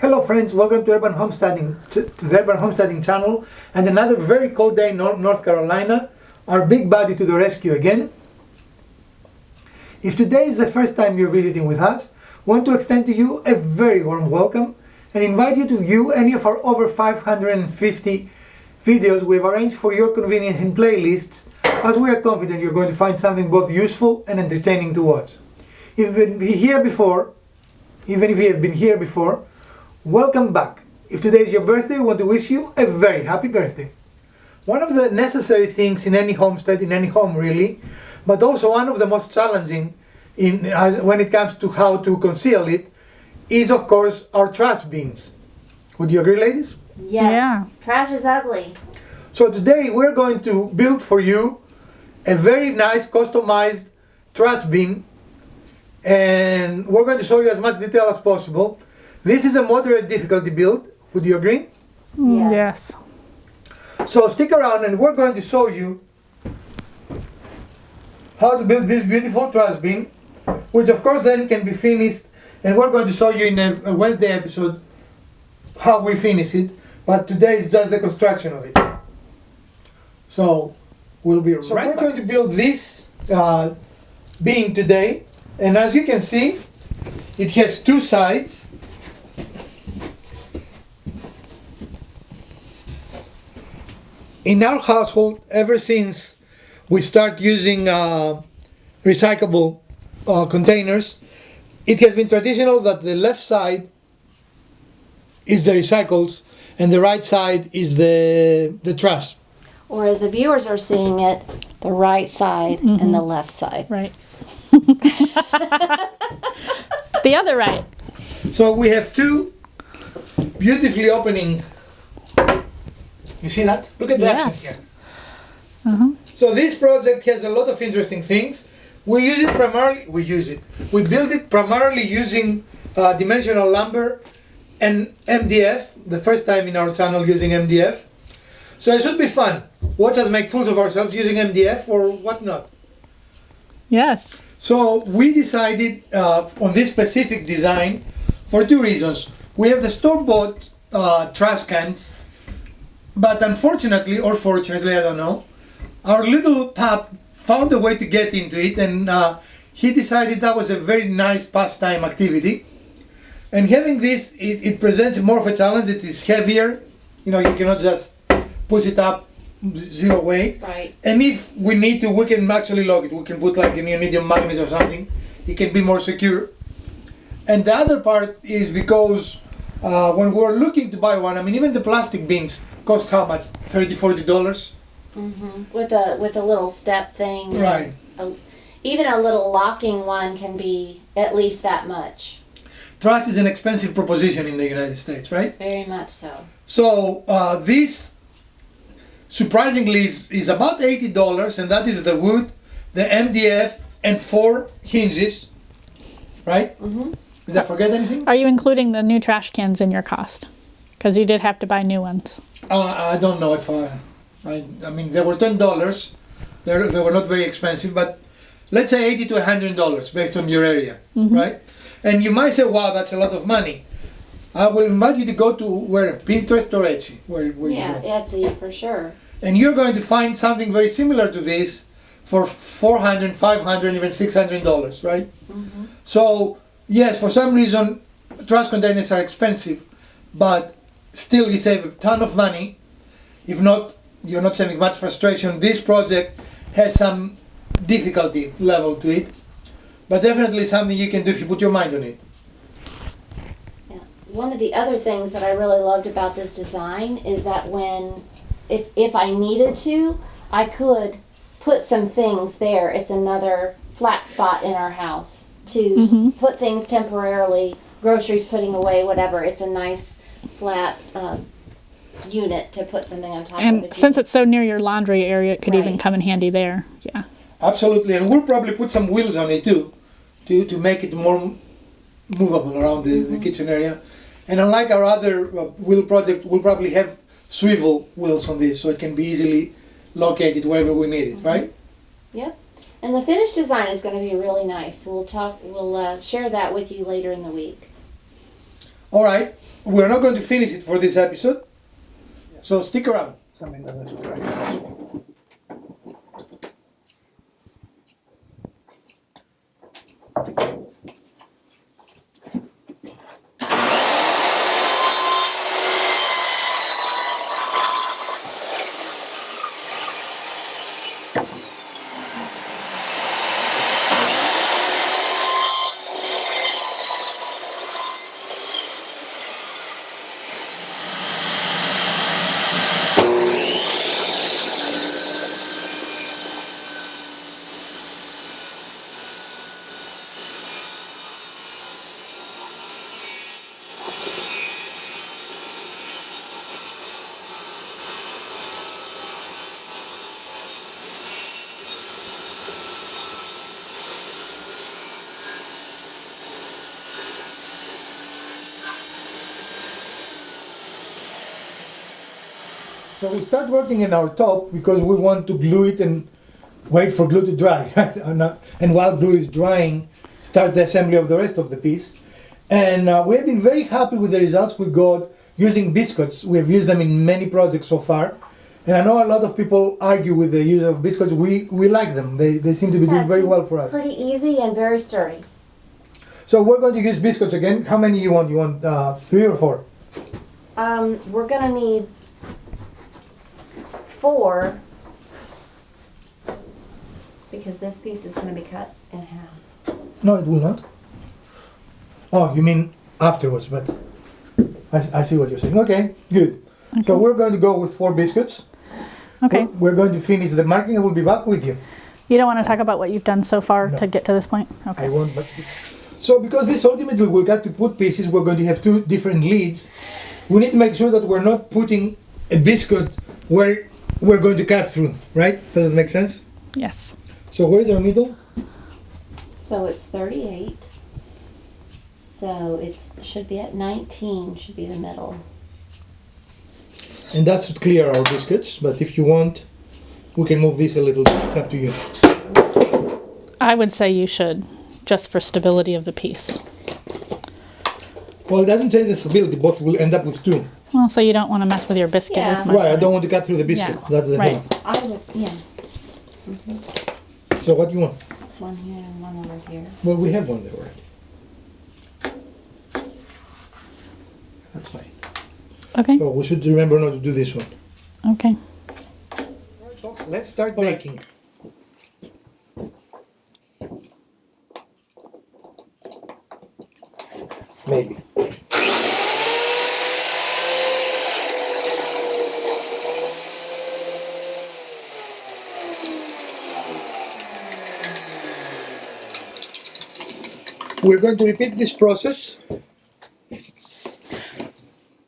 Hello friends, welcome to Urban Homesteading, to the Urban Homesteading channel, and another very cold day in North Carolina. Our big buddy to the rescue again. If today is the first time you're visiting with us, we want to extend to you a very warm welcome and invite you to view any of our over 550 videos we've arranged for your convenience in playlists, as we are confident you're going to find something both useful and entertaining to watch. If you've been here before, even if you have been here before, welcome back. If today is your birthday, we want to wish you a very happy birthday. One of the necessary things in any homestead, in any home really, but also one of the most challenging when it comes to how to conceal it, is of course our trash bins. Would you agree, ladies? Yes. Yeah. Trash is ugly. So today we're going to build for you a very nice customized trash bin, and we're going to show you as much detail as possible. This is a moderate difficulty build. Would you agree? Yes. So stick around and we're going to show you how to build this beautiful trash bin, which of course then can be finished, and we're going to show you in a Wednesday episode how we finish it, but today is just the construction of it. So we'll be right back. We're going to build this bin today, and as you can see, it has two sides. In our household, ever since we start using recyclable containers, it has been traditional that the left side is the recycles and the right side is the trash. Or as the viewers are seeing it, the right side and the left side. Right. The other right. So we have two beautifully opening. You see that? Look at the action Yes. here. So this project has a lot of interesting things. We build it primarily using dimensional lumber and MDF, the first time in our channel using MDF. So it should be fun. Watch us make fools of ourselves using MDF or whatnot. Yes. So we decided on this specific design for two reasons. We have the store-bought trash cans, but unfortunately, or fortunately, I don't know, our little pup found a way to get into it, and he decided that was a very nice pastime activity. And having this, it presents more of a challenge. It is heavier. You know, you cannot just push it up zero weight. Right. And if we need to, we can actually lock it. We can put like a neodymium magnet or something. It can be more secure. And the other part is because when we're looking to buy one, I mean, even the plastic bins cost how much? $30, $40? With a little step thing. Right. Even a little locking one can be at least that much. Trash is an expensive proposition in the United States, right? Very much so. So this, surprisingly, is about $80, and that is the wood, the MDF, and 4 hinges, right? Did I forget anything? Are you including the new trash cans in your cost? Because you did have to buy new ones. I don't know if I mean, they were $10. They were not very expensive, but let's say $80 to $100 based on your area, right? And you might say, wow, that's a lot of money. I will invite you to go to where? Pinterest or Etsy? Where you go. Etsy for sure. And you're going to find something very similar to this for $400, $500, even $600, right? So, yes, for some reason, trash containers are expensive, but still you save a ton of money. If not, you're not saving much frustration. This project has some difficulty level to it, but definitely something you can do if you put your mind on it. Yeah. One of the other things that I really loved about this design is that if I needed to, I could put some things there. It's another flat spot in our house to put things temporarily, groceries putting away, whatever. It's a nice flat unit to put something on top of. And since it's so near your laundry area, it could even Right. come in handy there. Yeah. Absolutely, and we'll probably put some wheels on it too, to make it more movable around the kitchen area. And unlike our other wheel project, we'll probably have swivel wheels on this, so it can be easily located wherever we need it, right? Yep. And the finished design is going to be really nice. We'll share that with you later in the week. All right, we're not going to finish it for this episode, so stick around. Something doesn't look right. So we start working in our top because we want to glue it and wait for glue to dry, right? And while glue is drying, start the assembly of the rest of the piece. And we have been very happy with the results we got using biscuits. We have used them in many projects so far. And I know a lot of people argue with the use of biscuits. We like them. They seem to be doing very well for us. Pretty easy and very sturdy. So we're going to use biscuits again. How many you want? You want 3 or 4? We're gonna need 4 because this piece is gonna be cut in half. No, it will not. Oh, you mean afterwards, but I see what you're saying. Okay, good. Okay. So we're going to go with 4 biscuits. Okay. We're going to finish the marking and we'll be back with you. You don't want to talk about what you've done so far No. to get to this point? I Okay. won't, but... So because this ultimately we got to put pieces, we're going to have 2 different leads. We need to make sure that we're not putting a biscuit where we're going to cut through, right? Does it make sense? Yes. So where is our needle? So it's 38. So it should be at 19, should be the middle. And that should clear our biscuits, but if you want, we can move this a little bit. It's up to you. I would say you should, just for stability of the piece. Well, it doesn't change the stability. Both will end up with 2. Well, so you don't want to mess with your biscuit Yeah. as much. Right, I don't want to cut through the biscuit. Yeah, That's the right. thing. I would, yeah. So what do you want? One here and one over here. Well, we have one there already. That's fine. Okay. So we should remember not to do this one. Okay. Alright, folks, let's start baking. Maybe. We're going to repeat this process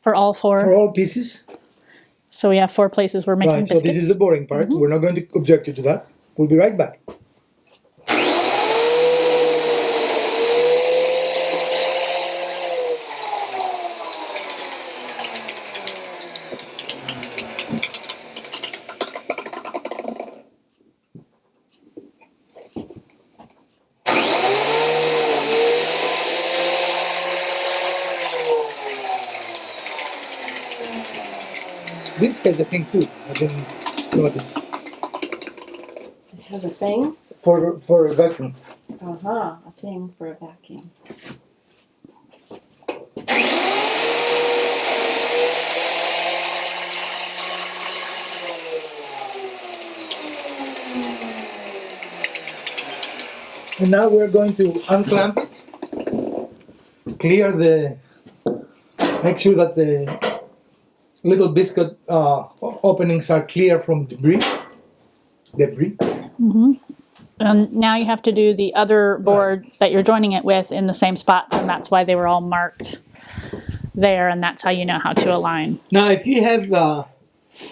For all 4. for all pieces. So we have 4 places we're making Right, so biscuits. this is the boring part. We're not going to object you to that. We'll be right back. This has a thing too. I didn't notice. It has a thing? For a vacuum. Uh-huh, a thing for a vacuum. And now we're going to unclamp it. Clear the... Make sure that the little biscuit openings are clear from debris. And now you have to do the other board that you're joining it with in the same spots, and that's why they were all marked there, and that's how you know how to align. Now, if you have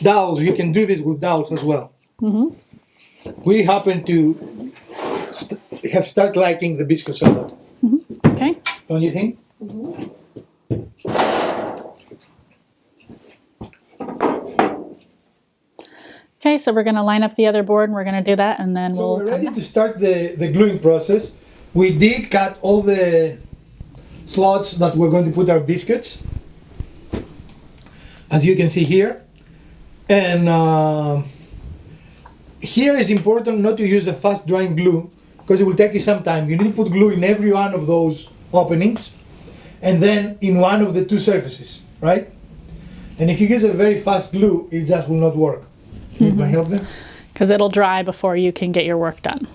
dowels, you can do this with dowels as well. We happen to start liking the biscuits a lot. Okay? Don't you think? Okay, so we're going to line up the other board, and we're going to do that, and then So we'll we're come ready back. to start the gluing process. We did cut all the slots that we're going to put our biscuits, as you can see here. And here is important not to use a fast drying glue because it will take you some time. You need to put glue in every one of those openings and then in one of the two surfaces, right? And if you use a very fast glue, it just will not work. Need my help there? Because it'll dry before you can get your work done.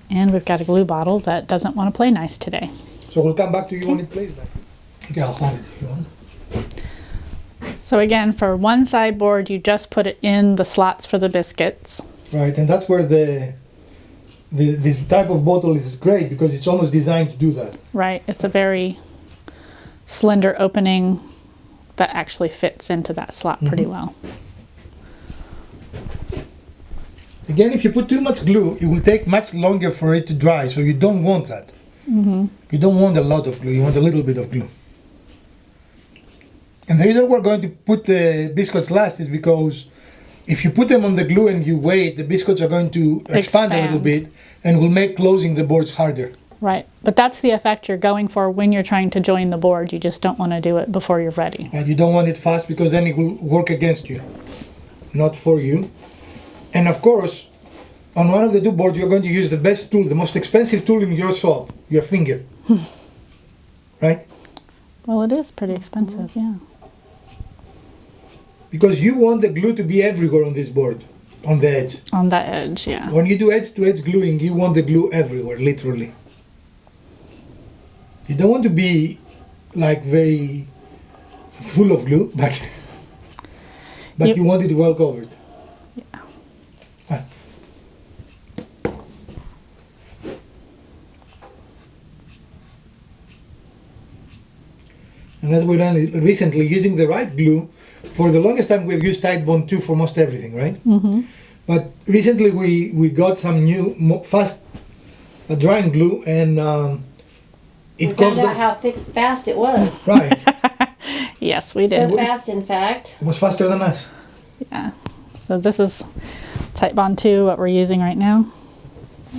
And we've got a glue bottle that doesn't want to play nice today. So we'll come back to you when it plays nice. Okay, I'll hold it if you want. So again, for one side board, you just put it in the slots for the biscuits. Right, and that's where this type of bottle is great because it's almost designed to do that. Right, it's a very slender opening that actually fits into that slot pretty well. Again, if you put too much glue, it will take much longer for it to dry, so you don't want that. You don't want a lot of glue, you want a little bit of glue. And the reason we're going to put the biscuits last is because if you put them on the glue and you wait, the biscuits are going to expand a little bit and will make closing the boards harder. Right, but that's the effect you're going for when you're trying to join the board. You just don't want to do it before you're ready. And you don't want it fast because then it will work against you, not for you. And of course, on one of the two boards, you're going to use the best tool, the most expensive tool in your shop, your finger. Right? Well, it is pretty expensive, yeah. Because you want the glue to be everywhere on this board, on the edge. On the edge, yeah. When you do edge-to-edge gluing, you want the glue everywhere, literally. You don't want to be like very full of glue, but you want it well covered. Yeah. Ah. And as we've done recently, using the right glue, for the longest time we've used Tide Bond 2 for most everything, right? But recently we got some new fast drying glue, and it we found caused out us how fast it was. right. Yes, we did. So fast, in fact. It was faster than us. Yeah. So this is Type Bond 2, what we're using right now.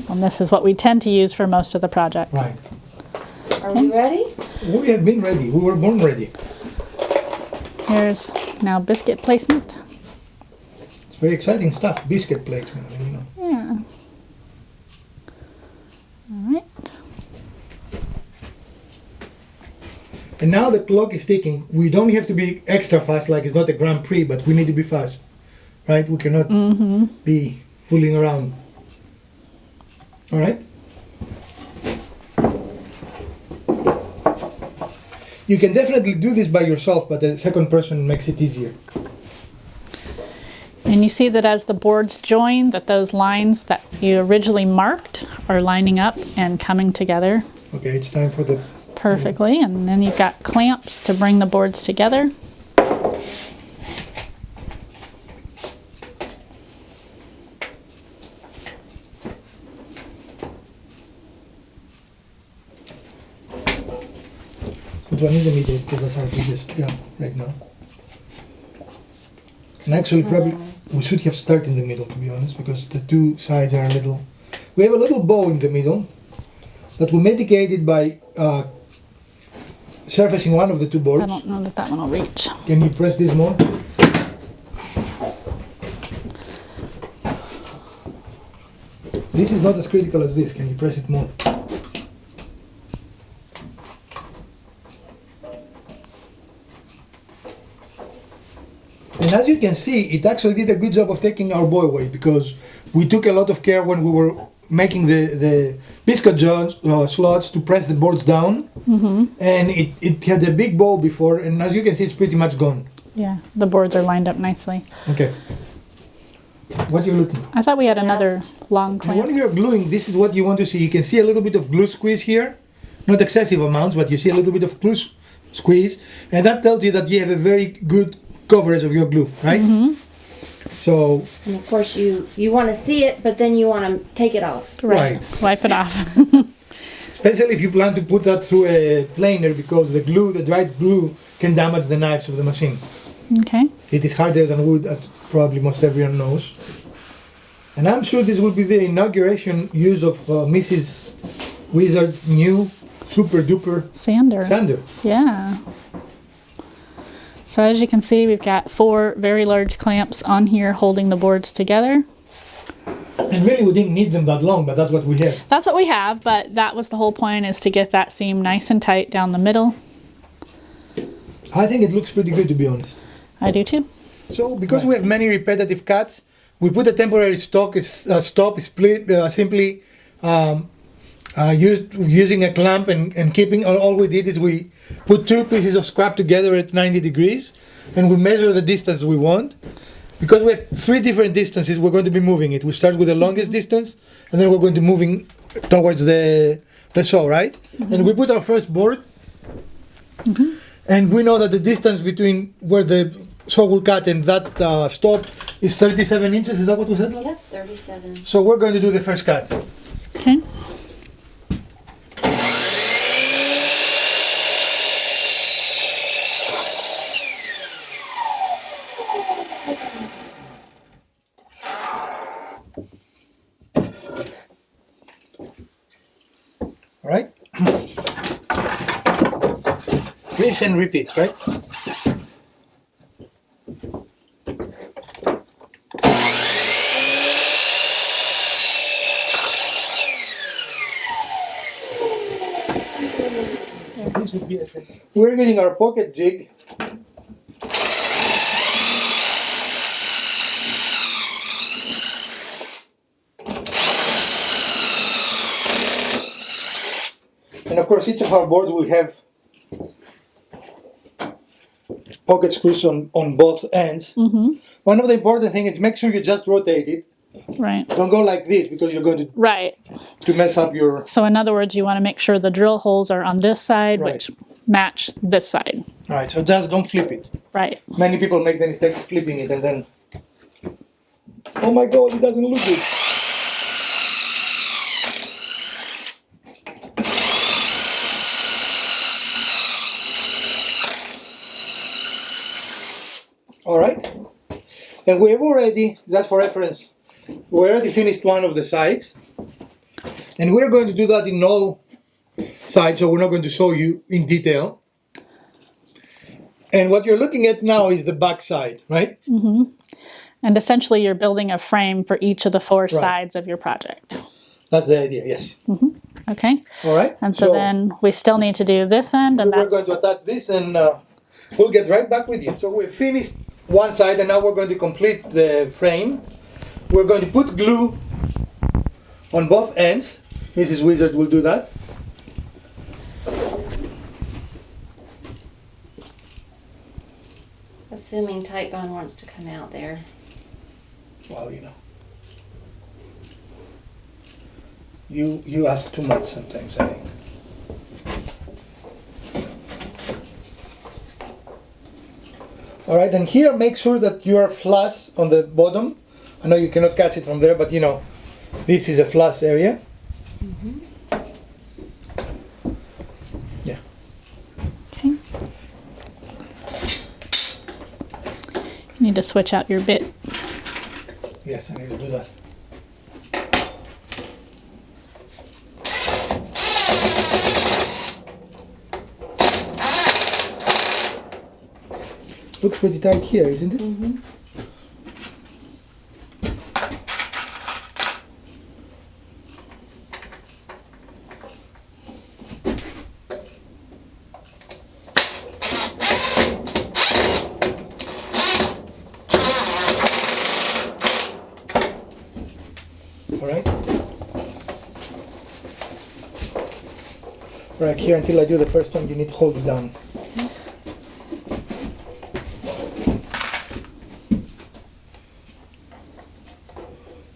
And this is what we tend to use for most of the projects. Right. Are we ready? We have been ready. We were born ready. Here's now biscuit placement. It's very exciting stuff. Biscuit placement, you know. Yeah. All right. And now the clock is ticking. We don't have to be extra fast, like it's not a Grand Prix, but we need to be fast, right? We cannot be fooling around. All right? You can definitely do this by yourself, but the second person makes it easier. And you see that as the boards join, that those lines that you originally marked are lining up and coming together Okay, it's time for the... perfectly. And then you've got clamps to bring the boards together. Put one in the middle, because that's our biggest job right now. And actually, probably, we should have started in the middle, to be honest, because the two sides are a little... We have a little bow in the middle that we mitigated by surfacing one of the two boards. I don't know that that one will reach. Can you press this more? This is not as critical as this. Can you press it more? And as you can see, it actually did a good job of taking our bow away, because we took a lot of care when we were making the biscuit slots to press the boards down. And it had a big bow before, and as you can see, it's pretty much gone. Yeah, the boards are lined up nicely. Okay. What you're looking for? I thought we had another Last. long And clamp. when you're gluing, this is what you want to see. You can see a little bit of glue squeeze here. Not excessive amounts, but you see a little bit of glue squeeze. And that tells you that you have a very good coverage of your glue, right? So, And of course, you want to see it, but then you want to take it off. right. Wipe it off. Especially if you plan to put that through a planer, because the glue, the dried glue, can damage the knives of the machine. Okay. It is harder than wood, as probably most everyone knows. And I'm sure this will be the inauguration use of Mrs. Wizard's new super duper Sander. sander. Yeah. So as you can see, we've got 4 very large clamps on here holding the boards together. And really we didn't need them that long, but that's what we have. That's what we have, but that was the whole point, is to get that seam nice and tight down the middle. I think it looks pretty good, to be honest. I do too. So because we have many repetitive cuts, we put a temporary stop split simply using a clamp and keeping. All we did is we put 2 pieces of scrap together at 90 degrees and we measure the distance we want. Because we have 3 different distances, we're going to be moving it. We start with the longest distance and then we're going to moving towards the saw, right? And we put our first board and we know that the distance between where the saw will cut and that stop is 37 inches. Is that what we said? Yep, 37. So we're going to do the first cut. Okay. All right. Rinse and repeat, right? We're getting our pocket jig. And of course, each of our boards will have pocket screws on both ends. One of the important things is make sure you just rotate it. Right. Don't go like this because you're going to mess up your... So in other words, you want to make sure the drill holes are on this side, Right. which match this side. All right, so just don't flip it. Right. Many people make the mistake of flipping it and then... Oh my God, it doesn't look good. All right, and we have already, just for reference, we already finished one of the sides, and we're going to do that in all sides, so we're not going to show you in detail. And what you're looking at now is the back side, right? And essentially you're building a frame for each of the 4 sides of your project. That's the idea, yes. Okay. All right. And so then we still need to do this end, and we're that's... going to attach this, and we'll get right back with you. So we finished one side, and now we're going to complete the frame. We're going to put glue on both ends. Mrs. Wizard will do that. Assuming Tight Bone wants to come out there. Well, you know. You ask too much sometimes, I think. All right, and here make sure that you are flush on the bottom. I know you cannot catch it from there, but you know, this is a flush area. Yeah. Okay. You need to switch out your bit. Yes, I need to do that. Looks pretty tight here, isn't it? All right. Right here, until I do the first one, you need to hold it down.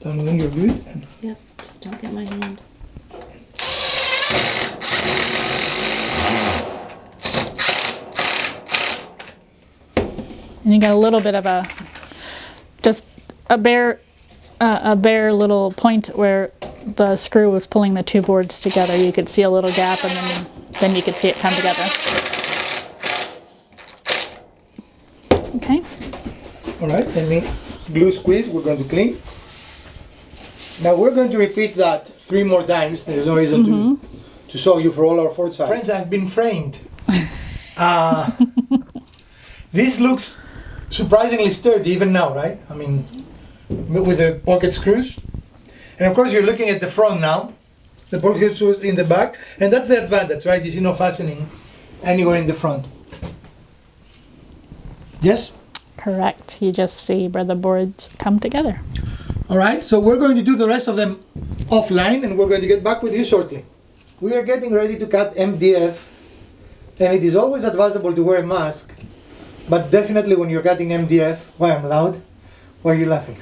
Down when you're good. And Yep, just don't get my hand. And you got a little bit of a, just a bare little point where the screw was pulling the 2 boards together. You could see a little gap, and then you could see it come together. Okay. all right, then we glue squeeze. We're going to clean. Now we're going to repeat that 3 more times. There's no reason to show you for all our 4 sides. Friends, I've been framed. This looks surprisingly sturdy even now, right? I mean, with the pocket screws. And of course you're looking at the front now. The pocket screws in the back. And that's the advantage, right? You see no fastening anywhere in the front. Yes? Correct. You just see where the boards come together. All right, so we're going to do the rest of them offline and we're going to get back with you shortly. We are getting ready to cut MDF, and it is always advisable to wear a mask, but definitely when you're cutting MDF, why I'm loud? Why are you laughing?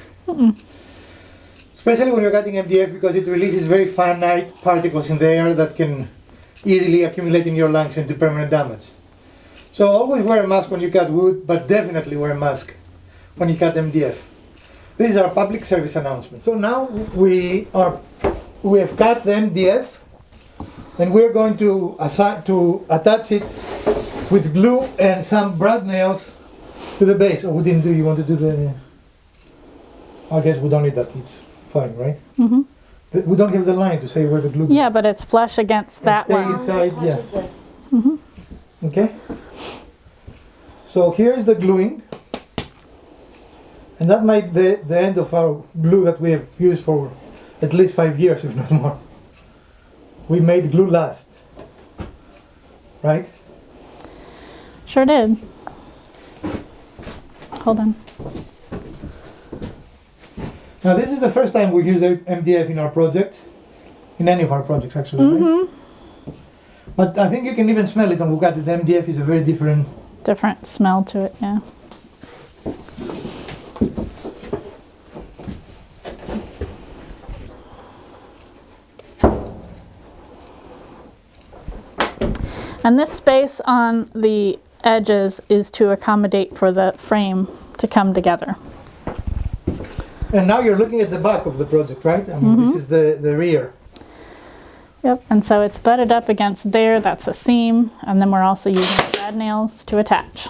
Especially when you're cutting MDF, because it releases very finite particles in the air that can easily accumulate in your lungs and do permanent damage. So always wear a mask when you cut wood, but definitely wear a mask when you cut MDF. This is our public service announcement. So now we have cut the MDF, and we're going to attach it with glue and some brad nails to the base. Oh, we didn't do. You want to do the? I guess we don't need that. It's fine, right? We don't have the line to say where the glue. Yeah, but it's flush against that stay one. inside, yeah. This. Okay. So here's the gluing. And that might be the end of our glue that we have used for at least 5 years, if not more. We made glue last, right? Sure did. Hold on. Now this is the first time we use MDF in our projects, in any of our projects actually, right? But I think you can even smell it on Bugatti. The MDF is a very different smell to it, yeah. And this space on the edges is to accommodate for the frame to come together. And now you're looking at the back of the project, right? I mean, this is the rear. Yep, and so it's butted up against there, that's a seam, and then we're also using brad nails to attach.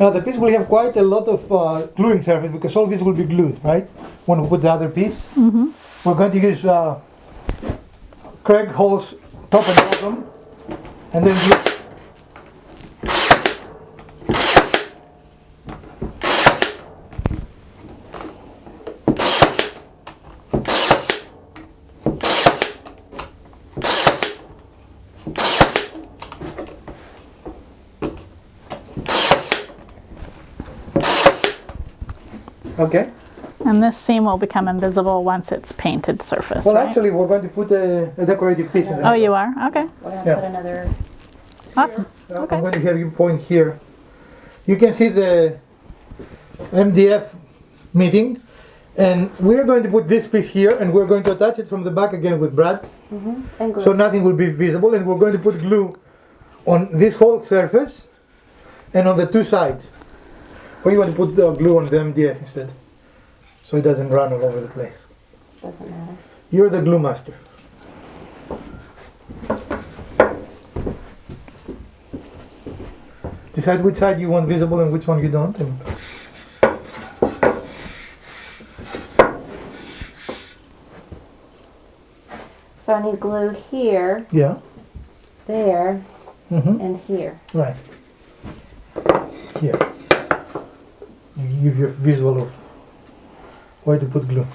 Now the piece will have quite a lot of gluing surface because all this will be glued, right? When we put the other piece, we're going to use Craig holes top and bottom, and then glue. Okay. And this seam will become invisible once it's painted surface, Well, right? actually, we're going to put a decorative piece in there. Oh, you are? Okay. We're going to Yeah. put another. Awesome. I'm going to have you point here. You can see the MDF meeting, and we're going to put this piece here, and we're going to attach it from the back again with brads, And glue. so nothing will be visible, and we're going to put glue on this whole surface and on the 2 sides. Or you want to put glue on the MDF instead, so it doesn't run all over the place. Doesn't matter. You're the glue master. Decide which side you want visible and which one you don't. And So I need glue here, yeah. there, Mm-hmm. and here. Right. Here. You give you a visual of where to put glue.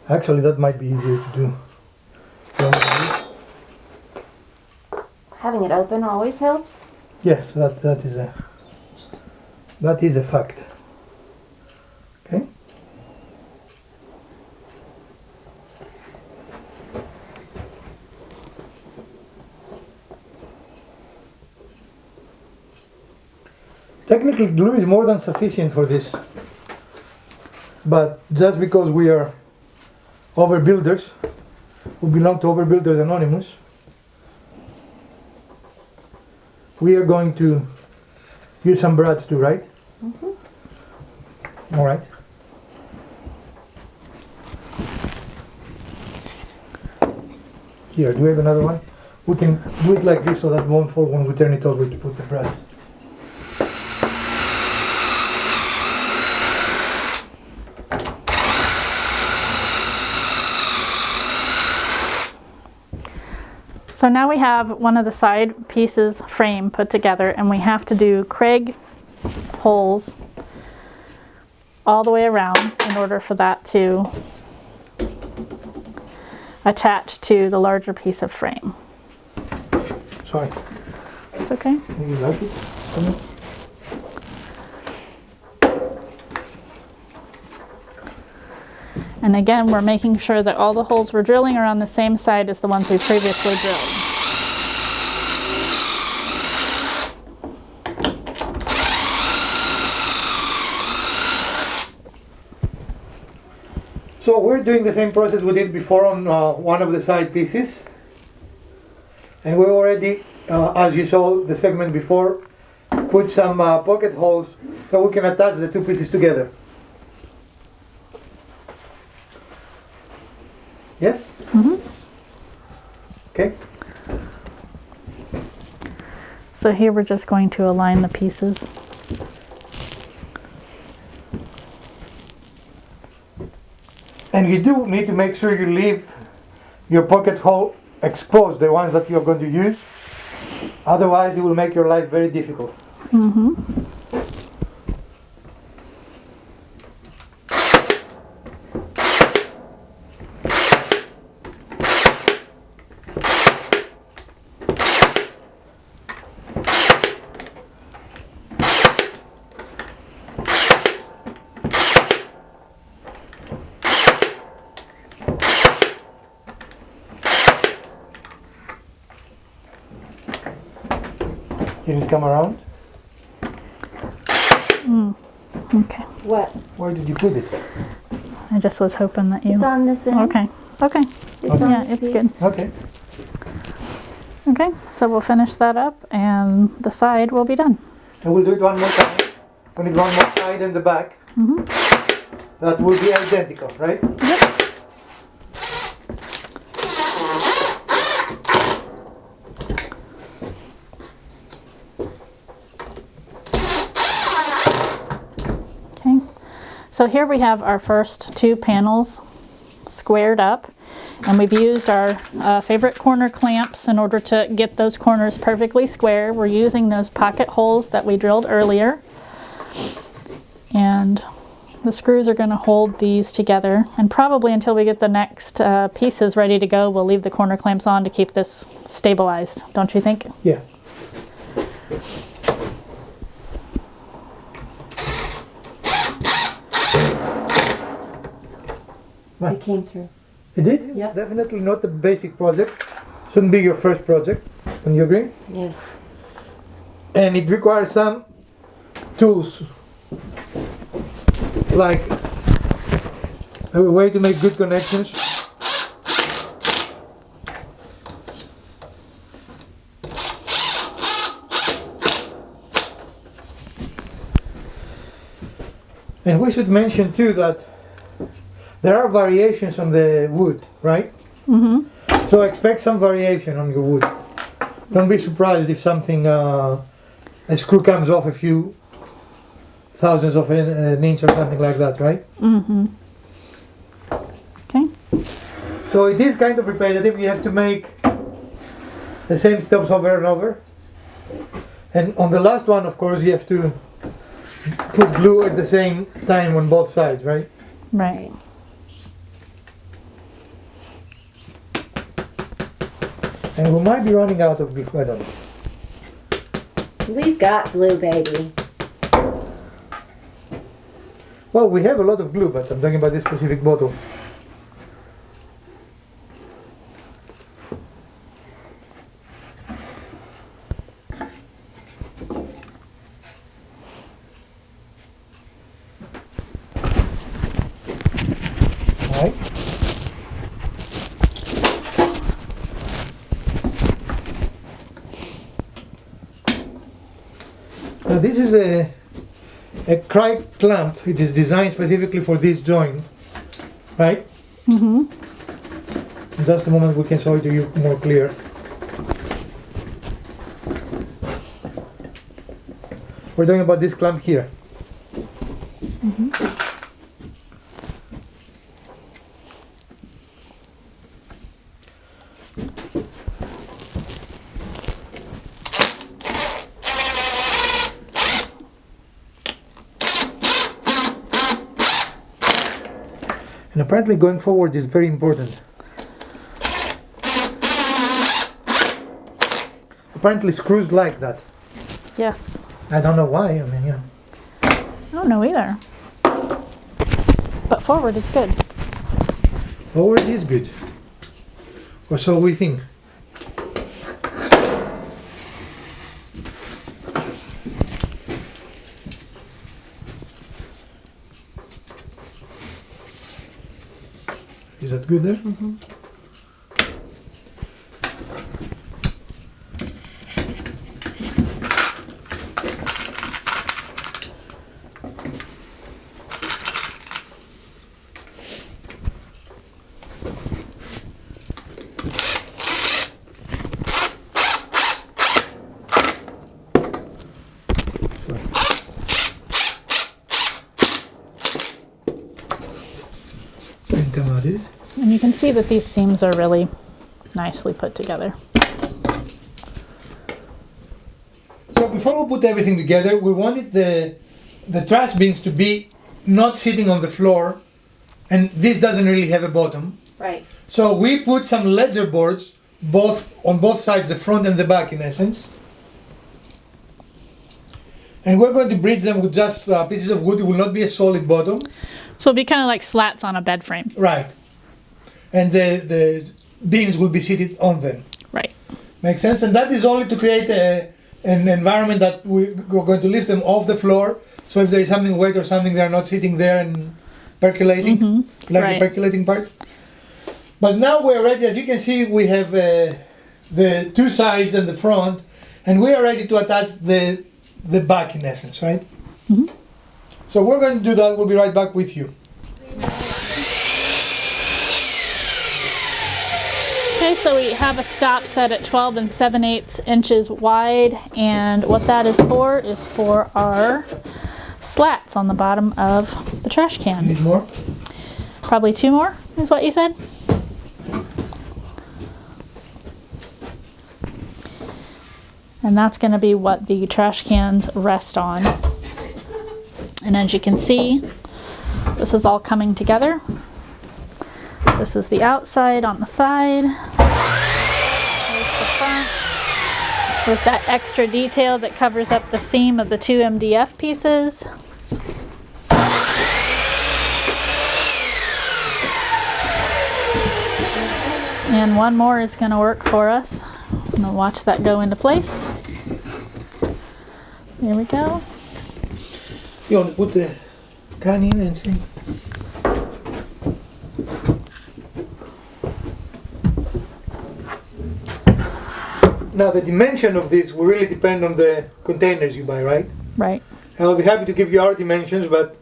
Actually, that might be easier to do. Having it open always helps. Yes, that is a fact. Okay. Technically, glue is more than sufficient for this. But just because we are overbuilders, who belong to Overbuilders Anonymous, we are going to use some brads too, right? All right. Here, do we have another one? We can do it like this so that it won't fall when we turn it over to put the brads. So now we have one of the side pieces frame put together, and we have to do Craig holes all the way around in order for that to attach to the larger piece of frame. Sorry. It's okay. Do you like it? And again, we're making sure that all the holes we're drilling are on the same side as the ones we previously drilled. So we're doing the same process we did before on one of the side pieces. And we already, as you saw the segment before, put some pocket holes so we can attach the two pieces together. Yes? Okay. So here we're just going to align the pieces. And you do need to make sure you leave your pocket hole exposed, the ones that you're going to use. Otherwise, it will make your life very difficult. Can you come around? Okay. What? Where did you put it? I just was hoping that you... It's on this end. Okay. Okay. It's on Yeah, this it's piece. good. Okay. Okay, so we'll finish that up and the side will be done. And we'll do it one more time. We need one more side and the back. That will be identical, right? Yep. Okay, so here we have our first two panels squared up, and we've used our favorite corner clamps in order to get those corners perfectly square. We're using those pocket holes that we drilled earlier, and the screws are going to hold these together, and probably until we get the next pieces ready to go, we'll leave the corner clamps on to keep this stabilized, don't you think? Yeah. It came through. You did? Yep. Definitely not a basic project. Shouldn't be your first project. Don't you agree? Yes. And it requires some tools, like a way to make good connections. And we should mention too that there are variations on the wood, right? So expect some variation on your wood. Don't be surprised if something, a screw comes off a few thousandths of an inch or something like that, right? Okay. So it is kind of repetitive. You have to make the same steps over and over. And on the last one, of course, you have to put glue at the same time on both sides, right? Right. And we might be running out of glue. I don't know. We've got glue, baby. Well, we have a lot of glue, but I'm talking about this specific bottle. this is a cry clamp. It is designed specifically for this joint, right? Mm-hmm. In just a moment we can show it to you more clear. We're talking about this clamp here. Mm-hmm. And apparently going forward is very important. Apparently screws like that. Yes. I don't know why, I mean, I don't know either. But forward is good. Forward is good. Or so we think. Is that good there? Mm-hmm. And come out it. And you can see that these seams are really nicely put together. So before we put everything together, we wanted the trash bins to be not sitting on the floor, and this doesn't really have a bottom. Right. So we put some ledger boards on both sides, the front and the back in essence. And we're going to bridge them with just pieces of wood. It will not be a solid bottom. So it'll be kind of like slats on a bed frame. Right. And the bins will be seated on them. Right. Makes sense? And that is only to create an environment that we're going to lift them off the floor. So if there is something wet or something, they're not sitting there and percolating, like Right. the percolating part. But now we're ready. As you can see, we have the two sides and the front, and we are ready to attach the back in essence, right? Mm-hmm. So we're going to do that. We'll be right back with you. Okay, so we have a stop set at 12 7/8 inches wide, and what that is for our slats on the bottom of the trash can. Need more? Probably 2 more, is what you said? And that's going to be what the trash cans rest on. And as you can see, this is all coming together. This is the outside on the side. There's the front. With that extra detail that covers up the seam of the 2 MDF pieces. And one more is going to work for us. I'm going to watch that go into place. There we go. You want to put the can in and see? Now the dimension of this will really depend on the containers you buy, right? Right. And I'll be happy to give you our dimensions, but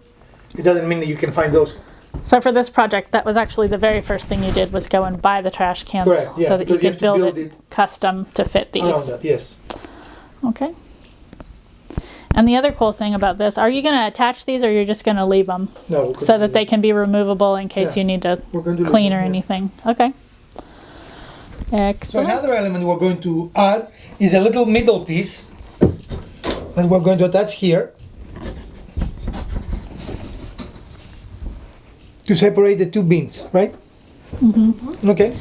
it doesn't mean that you can find those. So for this project, that was actually the very first thing you did, was go and buy the trash cans. Correct, yeah, so that you because you could have to build build it it custom to fit Around these. that, yes. Okay. And the other cool thing about this, are you going to attach these, or you're just going to leave them No, we're so going that to they can be removable in case Yeah. you need to We're going to clean leave or them, yeah. anything? Okay. So Excellent. another element we're going to add is a little middle piece that we're going to attach here to separate the two bins, right? Mm-hmm. Okay.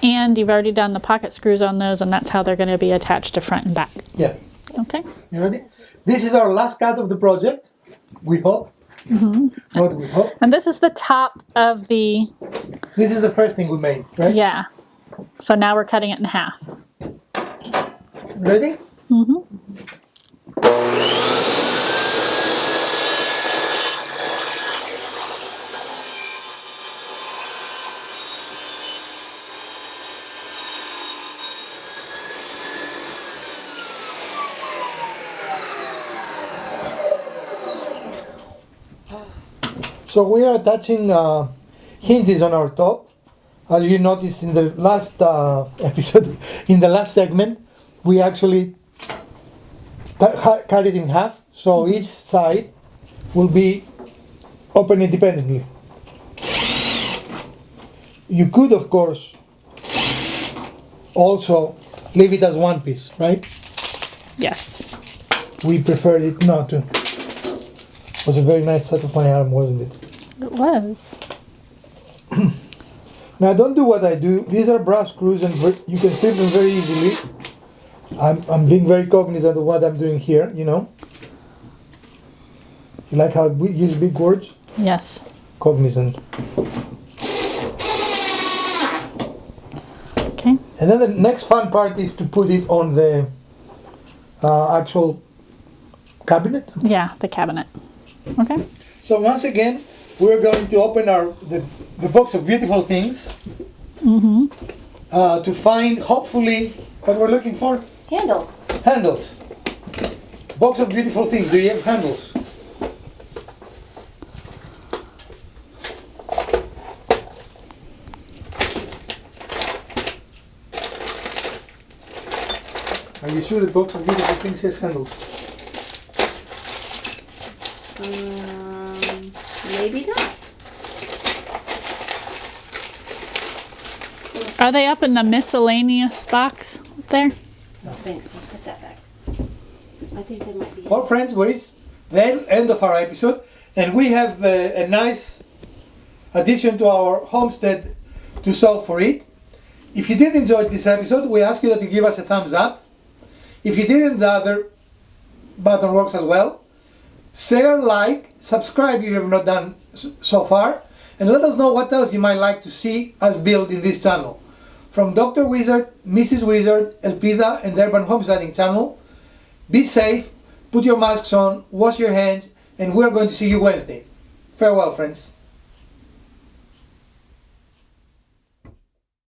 And you've already done the pocket screws on those, and that's how they're going to be attached to front and back. Yeah. Okay. You ready? This is our last cut of the project, we hope. Mm-hmm. What we hope. And this is the top of the, This is the first thing we made, right? yeah. So now we're cutting it in half. Ready? Mm-hmm. So we are attaching hinges on our top. As you noticed in the last episode, in the last segment, we actually cut it in half, so each side will be open independently. You could, of course, also leave it as one piece, right? Yes. We preferred it not to. It was a very nice set of my arm, wasn't it? It was. Now don't do what I do. These are brass screws and you can strip them very easily. I'm being very cognizant of what I'm doing here, you know. You like how we use big words? Yes. Cognizant. Okay. And then the next fun part is to put it on the actual cabinet. Yeah, the cabinet. Okay. So once again, we're going to open the box of beautiful things to find, hopefully, what we're looking for? Handles. Handles. Box of beautiful things. Do you have handles? Are you sure the box of beautiful things has handles? Maybe not. Are they up in the miscellaneous box there? I don't think so. Put that back. I think they might be. Well, friends, we're the end of our episode, and we have a nice addition to our homestead to solve for it. If you did enjoy this episode, we ask you that you give us a thumbs up. If you didn't, the other button works as well. Share, like, subscribe if you have not done so far, and let us know what else you might like to see us build in this channel. From Dr. Wizard, Mrs. Wizard, Elpida, and Urban Homesteading channel, be safe, put your masks on, wash your hands, and we're going to see you Wednesday. Farewell, friends.